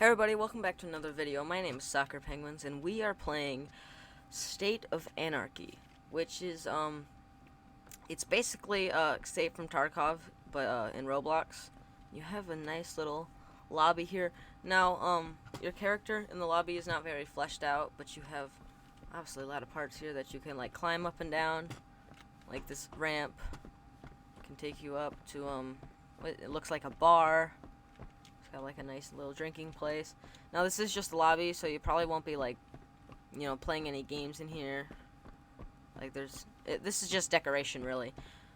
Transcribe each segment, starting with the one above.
Hey everybody, welcome back to another video. My name is Soccer Penguins, and we are playing State of Anarchy, which is, it's basically, Escape from Tarkov, but, in Roblox. You have a nice little lobby here. Now, your character in the lobby is not very fleshed out, but you have, obviously, a lot of parts here that you can, like, climb up and down, like this ramp can take you up to, it looks like a bar. Got like a nice little drinking place. Now this is just the lobby, so you probably won't be like, playing any games in here. Like this is just decoration really.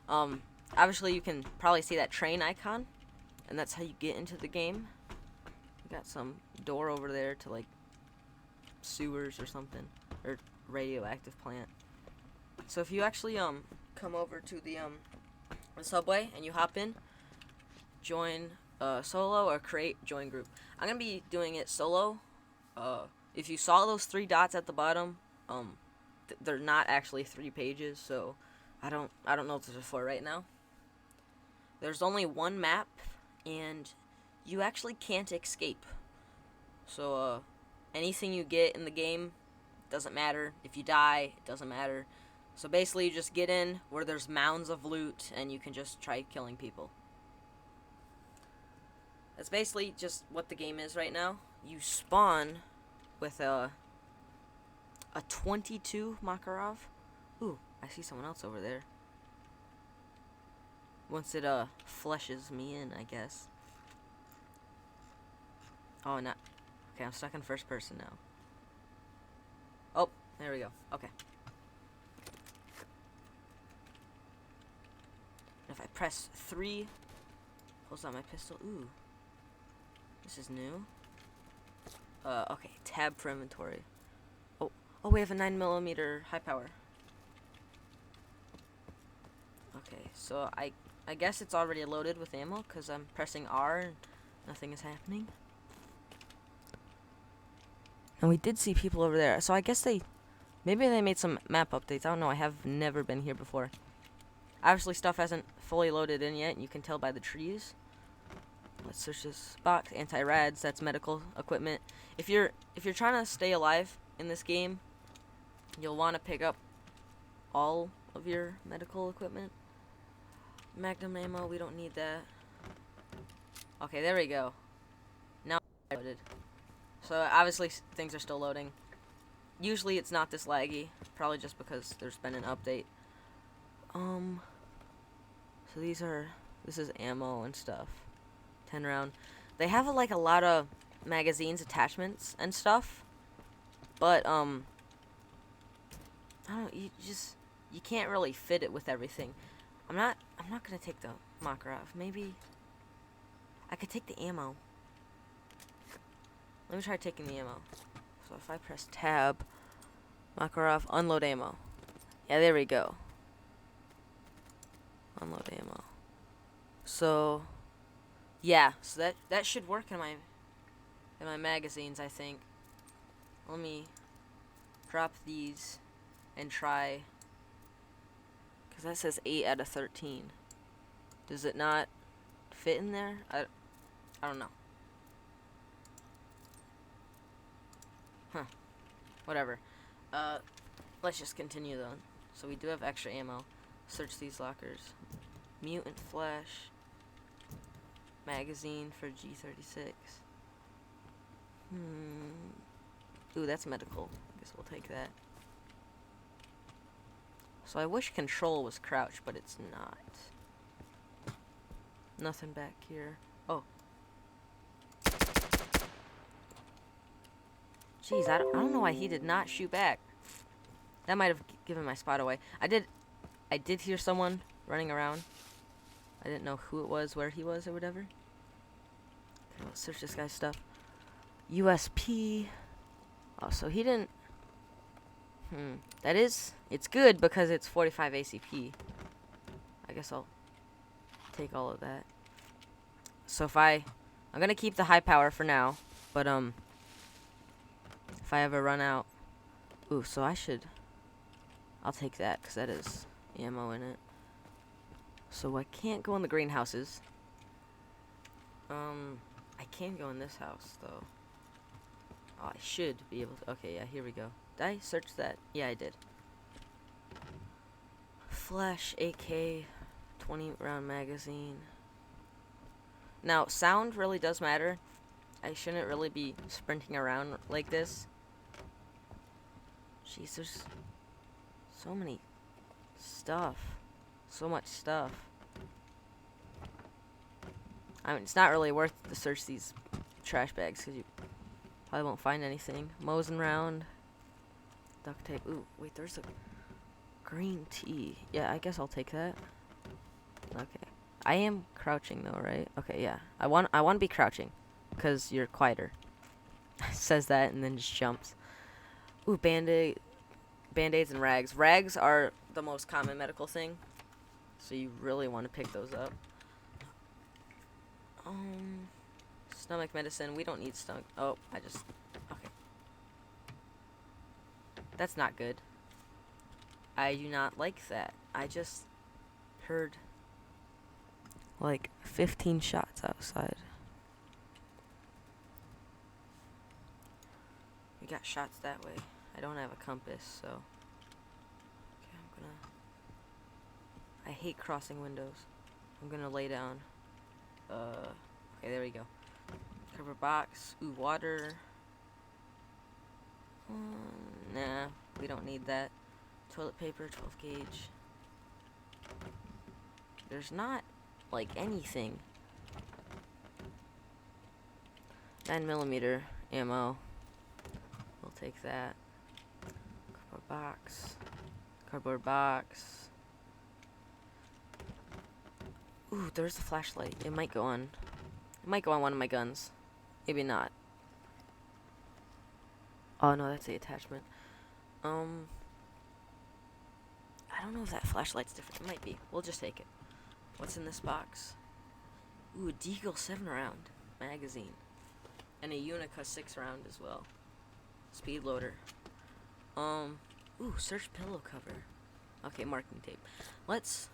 Obviously you can probably see that train icon, and that's how you get into the game. You got some door over there to like sewers or something, or radioactive plant. So if you actually come over to the subway and you hop in, join solo or create join group. I'm gonna be doing it solo. If you saw those three dots at the bottom, they're not actually 3 pages, so I don't know what this is for right now. There's only one map, and you actually can't escape. So anything you get in the game doesn't matter. If you die, it doesn't matter. So basically, you just get in where there's mounds of loot, and you can just try killing people. That's basically just what the game is right now. You spawn with a 22 Makarov. Ooh, I see someone else over there. Once it fleshes me in, I guess. Oh, not. Okay, I'm stuck in first person now. Oh, there we go. Okay. If I press 3, pulls out my pistol. Ooh. This is new. Okay, tab for inventory. Oh, we have a 9mm high power. Okay, so I guess it's already loaded with ammo because I'm pressing R and nothing is happening. And we did see people over there, so I guess maybe they made some map updates. I don't know. I have never been here before. Obviously, stuff hasn't fully loaded in yet. You can tell by the trees. Let's search this box. Anti-rads, that's medical equipment. If you're trying to stay alive in this game, you'll want to pick up all of your medical equipment. Magnum ammo, we don't need that. Okay, there we go. Now it's loaded. So obviously things are still loading. Usually it's not this laggy, probably just because there's been an update. So this is ammo and stuff. 10 round. They have like a lot of magazines, attachments, and stuff. But I don't know, you can't really fit it with everything. I'm not gonna take the Makarov. Maybe I could take the ammo. Let me try taking the ammo. So if I press tab, Makarov, unload ammo. Yeah, there we go. Unload ammo. So yeah, so that should work in my magazines, I think. Let me drop these and try, because that says 8 out of 13. Does it not fit in there? I don't know. Huh. Whatever. Let's just continue though. So we do have extra ammo. Search these lockers. Mutant flesh. Magazine for G36. Ooh, that's medical. Guess we'll take that. So I wish control was crouch, but it's not. Nothing back here. Oh. Jeez, I don't know why he did not shoot back. That might have given my spot away. I did hear someone running around. I didn't know who it was, where he was, or whatever. Okay, let's search this guy's stuff. USP. Oh, so he didn't. It's good because it's 45 ACP. I guess I'll take all of that. So I'm gonna keep the high power for now, but if I ever run out, ooh, so I'll take that because that is ammo in it. So I can't go in the greenhouses. I can go in this house though. Oh, I should be able to. Okay, yeah, here we go. Did I search that? Yeah, I did. Flash AK 20 round magazine. Now, sound really does matter. I shouldn't really be sprinting around like this. Jeez, there's so many stuff. So much stuff. I mean, it's not really worth to search these trash bags because you probably won't find anything. Mosing around. Duct tape. Ooh, wait, there's a green tea. Yeah, I guess I'll take that. Okay. I am crouching though, right? Okay, yeah. I want to be crouching because you're quieter. Says that and then just jumps. Ooh, band-aids and rags. Rags are the most common medical thing, so you really want to pick those up. Stomach medicine. We don't need stomach. Oh, okay. That's not good. I do not like that. I just heard like 15 shots outside. We got shots that way. I don't have a compass, so. Okay, I hate crossing windows. I'm gonna lay down. Okay, there we go. Cover box. Ooh, water. Nah, we don't need that. Toilet paper, 12 gauge. There's not, like, anything. 9mm ammo. We'll take that. Cardboard box. Cardboard box. Ooh, there's a flashlight. It might go on. It might go on one of my guns. Maybe not. Oh no, that's the attachment. I don't know if that flashlight's different. It might be. We'll just take it. What's in this box? Ooh, a Deagle 7 round magazine. And a Unica 6 round as well. Speed loader. Ooh, search pillow cover. Okay, marking tape. Let's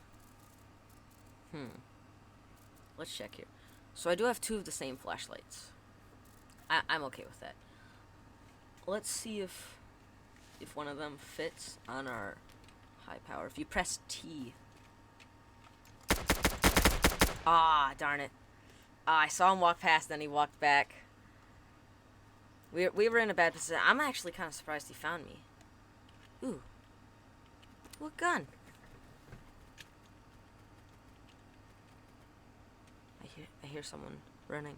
check here. So I do have 2 of the same flashlights. I'm okay with that. Let's see if one of them fits on our high power. If you press T. Ah, darn it. I saw him walk past, then he walked back. We were in a bad position. I'm actually kind of surprised he found me. Ooh. What gun? I hear someone running.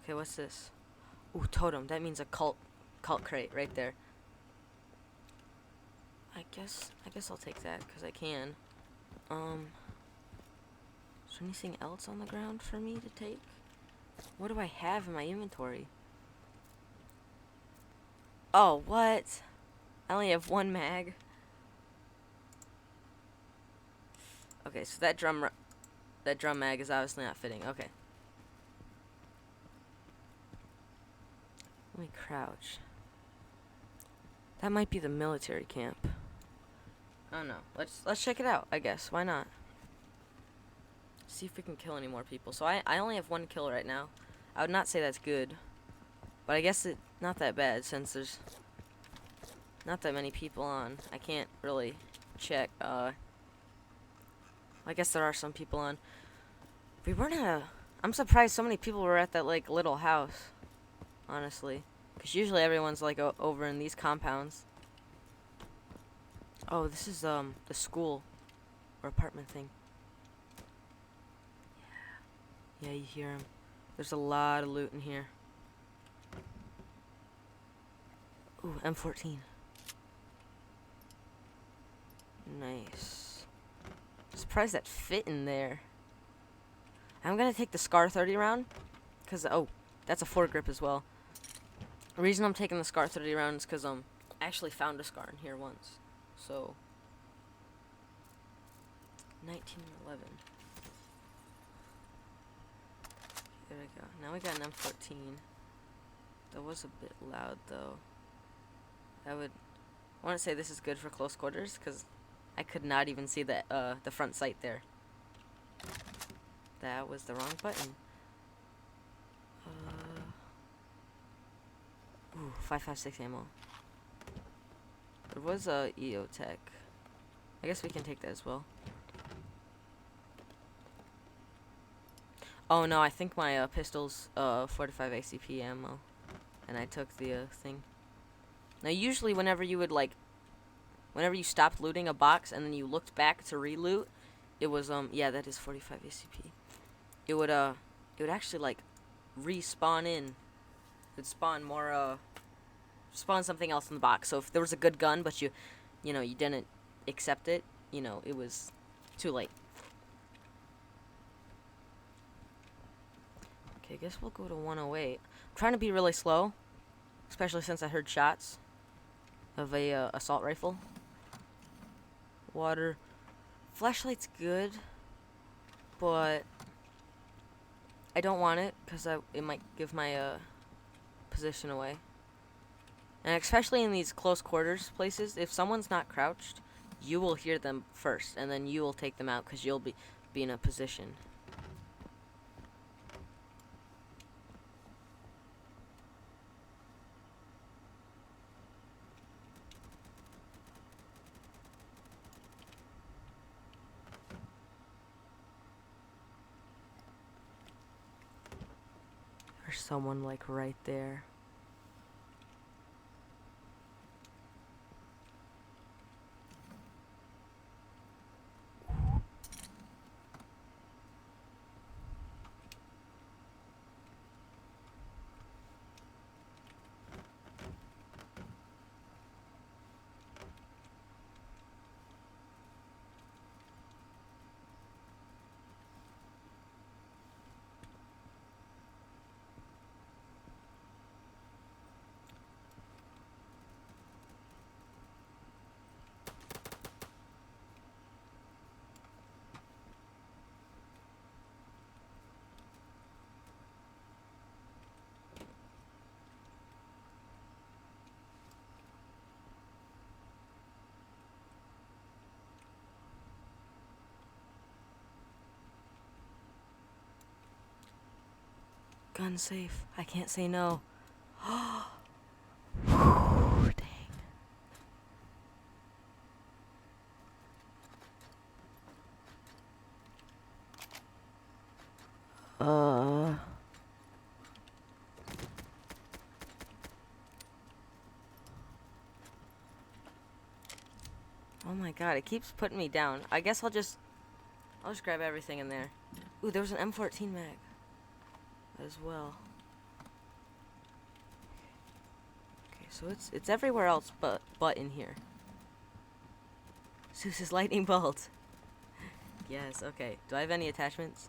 Okay, what's this? Ooh, totem. That means a cult crate right there. I guess I'll take that because I can. Is there anything else on the ground for me to take? What do I have in my inventory? Oh, what? I only have 1 mag. Okay, so that drum mag is obviously not fitting. Okay. Let me crouch. That might be the military camp. I don't know. Let's check it out, I guess. Why not? See if we can kill any more people. So I only have 1 kill right now. I would not say that's good. But I guess it's not that bad since there's not that many people on. I can't really check. I guess there are some people on. We weren't at a... I'm surprised so many people were at that, like, little house. Honestly. Because usually everyone's, like, over in these compounds. Oh, this is, the school. Or apartment thing. Yeah, you hear him. There's a lot of loot in here. Ooh, M14. Nice. Surprised that fit in there. I'm gonna take the Scar 30 round. Because, oh, that's a foregrip as well. The reason I'm taking the Scar 30 round is because, I actually found a Scar in here once. So, 1911. There we go. Now we got an M14. That was a bit loud, though. I want to say this is good for close quarters, because I could not even see the front sight there. That was the wrong button. Ooh, 5.56 ammo. There was a EO tech. I guess we can take that as well. Oh no, I think my pistol's 45 ACP ammo, and I took the thing. Now usually whenever you would whenever you stopped looting a box and then you looked back to reloot, it was yeah, that is 45 ACP. It would actually like respawn in. It would spawn more spawn something else in the box. So if there was a good gun but you know, you didn't accept it, you know, it was too late. Okay, I guess we'll go to 108. I'm trying to be really slow, especially since I heard shots of a assault rifle. Water. Flashlight's good, but I don't want it because it might give my position away. And especially in these close quarters places, if someone's not crouched, you will hear them first, and then you will take them out because you'll be in a position. There's someone like right there. Gun safe. I can't say no. Dang. Oh my god, it keeps putting me down. I guess I'll just grab everything in there. Ooh, there was an M14 mag as well. Okay, so it's everywhere else but in here. Zeus's lightning bolt. Yes, okay. Do I have any attachments?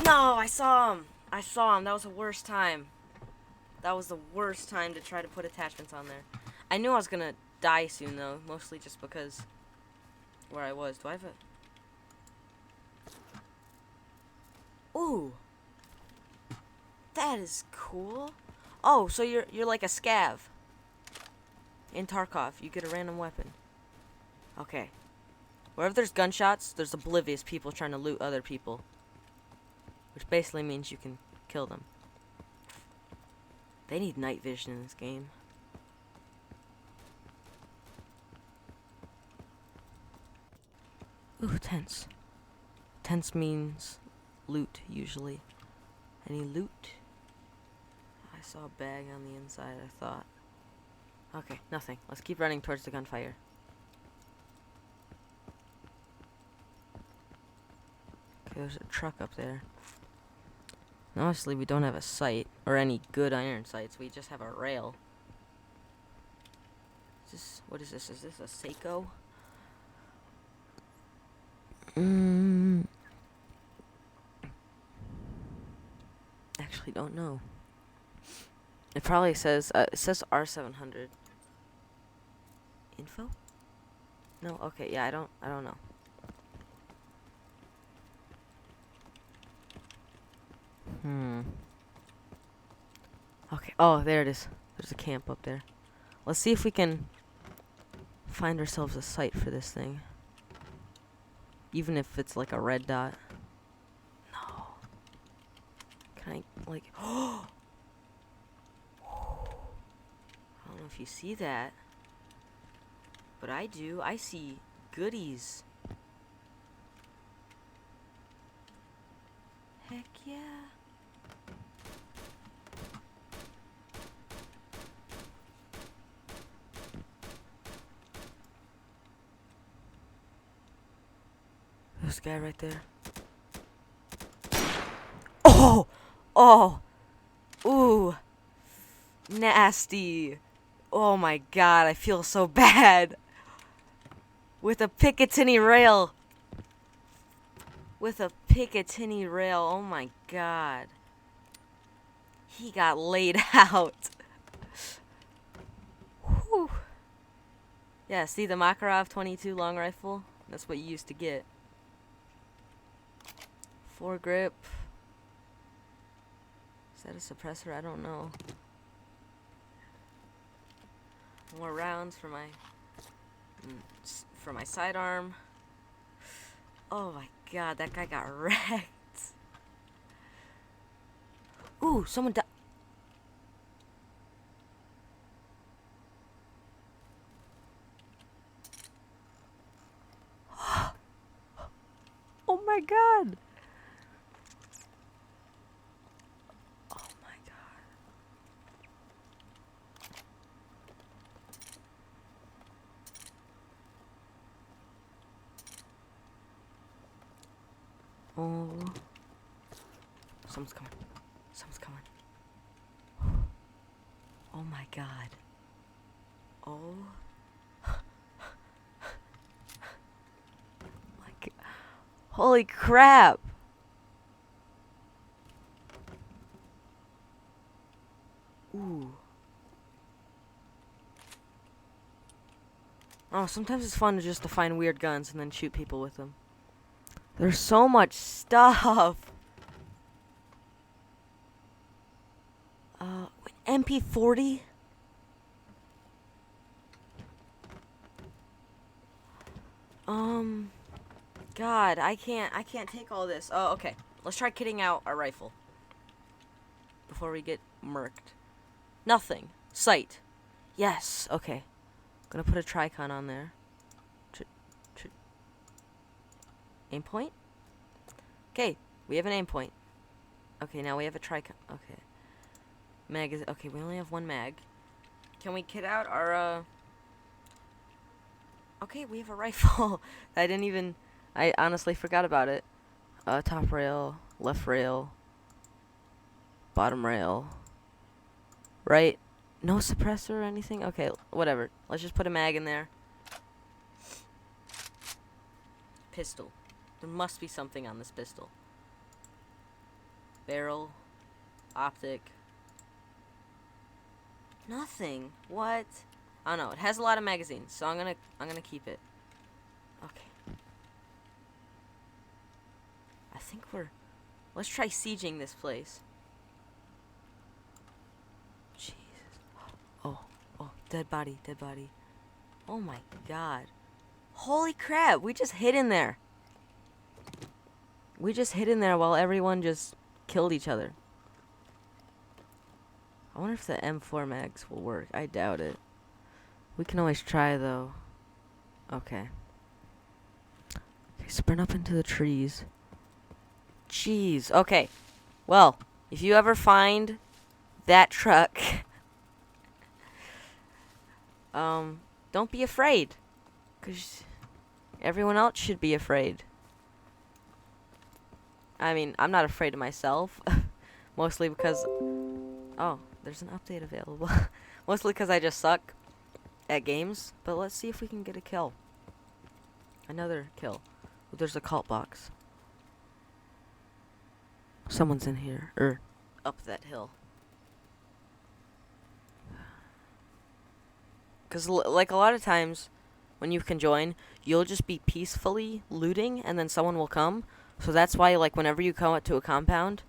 No, I saw him. I saw him. That was the worst time. That was the worst time to try to put attachments on there. I knew I was gonna die soon though, mostly just because where I was. Do I have a... Ooh. That is cool. Oh, so you're like a scav. In Tarkov, you get a random weapon. Okay. Wherever there's gunshots, there's oblivious people trying to loot other people. Which basically means you can kill them. They need night vision in this game. Ooh, tents. Tents means loot, usually. Any loot? I saw a bag on the inside, I thought. Okay, nothing. Let's keep running towards the gunfire. Okay, there's a truck up there. Honestly, we don't have a sight, or any good iron sights. We just have a rail. Is this, what is this? Is this a Seiko? Actually, don't know. It probably says it says R700. Info? No. Okay. Yeah. I don't know. Okay. Oh, there it is. There's a camp up there. Let's see if we can find ourselves a site for this thing. Even if it's like a red dot. No. Can Can I, like, oh! I don't know if you see that, but I do. I see goodies. Heck yeah. This guy right there. Oh! Oh! Ooh! Nasty! Oh my god, I feel so bad! With a Picatinny rail! With a Picatinny rail, oh my god. He got laid out. Whew. Yeah, see the Makarov 22 long rifle? That's what you used to get. Foregrip. Is that a suppressor? I don't know. More rounds for my sidearm. Oh my god, that guy got wrecked. Ooh, someone died. Oh my god. Oh my god. Oh. Someone's coming. Someone's coming. Oh my god. Oh. My god. Holy crap. Ooh. Oh, sometimes it's fun just to find weird guns and then shoot people with them. There's so much stuff. MP40? God, I can't take all this. Oh, okay. Let's try kitting out our rifle. Before we get murked. Nothing. Sight. Yes, okay. Gonna put a tricon on there. Aim point? Okay, we have an aim point. Okay, now we have a tricon. Okay. Mag is... Okay, we only have one mag. Can we kit out our, Okay, we have a rifle. I didn't even... I honestly forgot about it. Top rail, left rail, bottom rail, right? No suppressor or anything? Okay, whatever. Let's just put a mag in there. Pistol. There must be something on this pistol. Barrel. Optic. Nothing. What? I don't know. It has a lot of magazines, so I'm gonna keep it. Okay. I think let's try sieging this place. Jesus. Oh, dead body, dead body. Oh my god. Holy crap, we just hid in there. We just hid in there while everyone just killed each other. I wonder if the M4 mags will work. I doubt it. We can always try, though. Okay. Okay, sprint up into the trees. Jeez. Okay. Well, if you ever find that truck, don't be afraid. 'Cause everyone else should be afraid. I mean, I'm not afraid of myself. Mostly because... Oh, there's an update available. Mostly because I just suck at games. But let's see if we can get a kill. Another kill. Oh, there's a cult box. Someone's in here. Or up that hill. Because, like, a lot of times, when you can join, you'll just be peacefully looting, and then someone will come. So that's why, like, whenever you come up to a compound,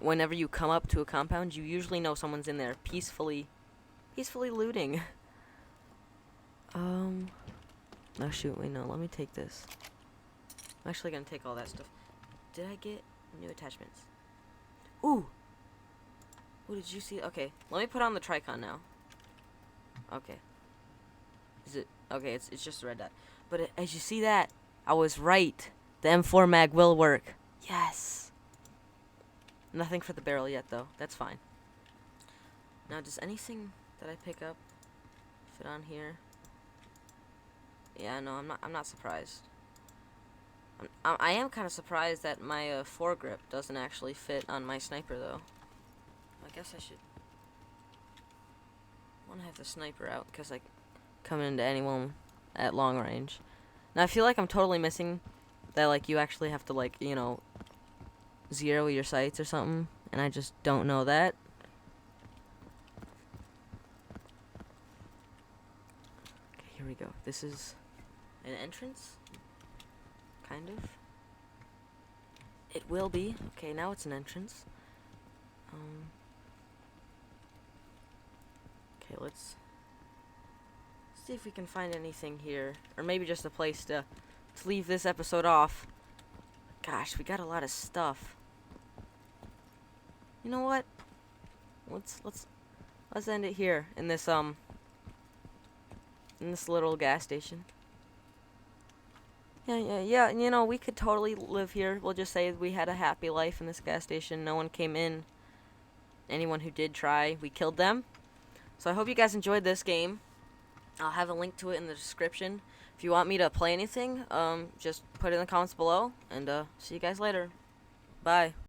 you usually know someone's in there peacefully looting. No, shoot, wait, no, let me take this. I'm actually gonna take all that stuff. Did I get new attachments? Ooh, Oh, did you see? Okay, let me put on the Tricon now. Okay. Is it? Okay, it's just a red dot. But as you see that, I was right. The M4 mag will work. Yes. Nothing for the barrel yet, though. That's fine. Now, does anything that I pick up fit on here? Yeah, no, I'm not surprised. I am kind of surprised that my foregrip doesn't actually fit on my sniper, though. I guess I should want to have the sniper out because I come into anyone at long range. Now I feel like I'm totally missing that, like, you actually have to, like, you know, zero your sights or something, and I just don't know that. Okay, here we go. This is an entrance, kind of. It will be. Okay, now it's an entrance. Okay, let's see if we can find anything here, or maybe just a place to leave this episode off. Gosh, we got a lot of stuff. You know what? Let's end it here in this little gas station. Yeah. You know, we could totally live here. We'll just say we had a happy life in this gas station. No one came in. Anyone who did try, we killed them. So I hope you guys enjoyed this game. I'll have a link to it in the description. If you want me to play anything, just put it in the comments below. And see you guys later. Bye.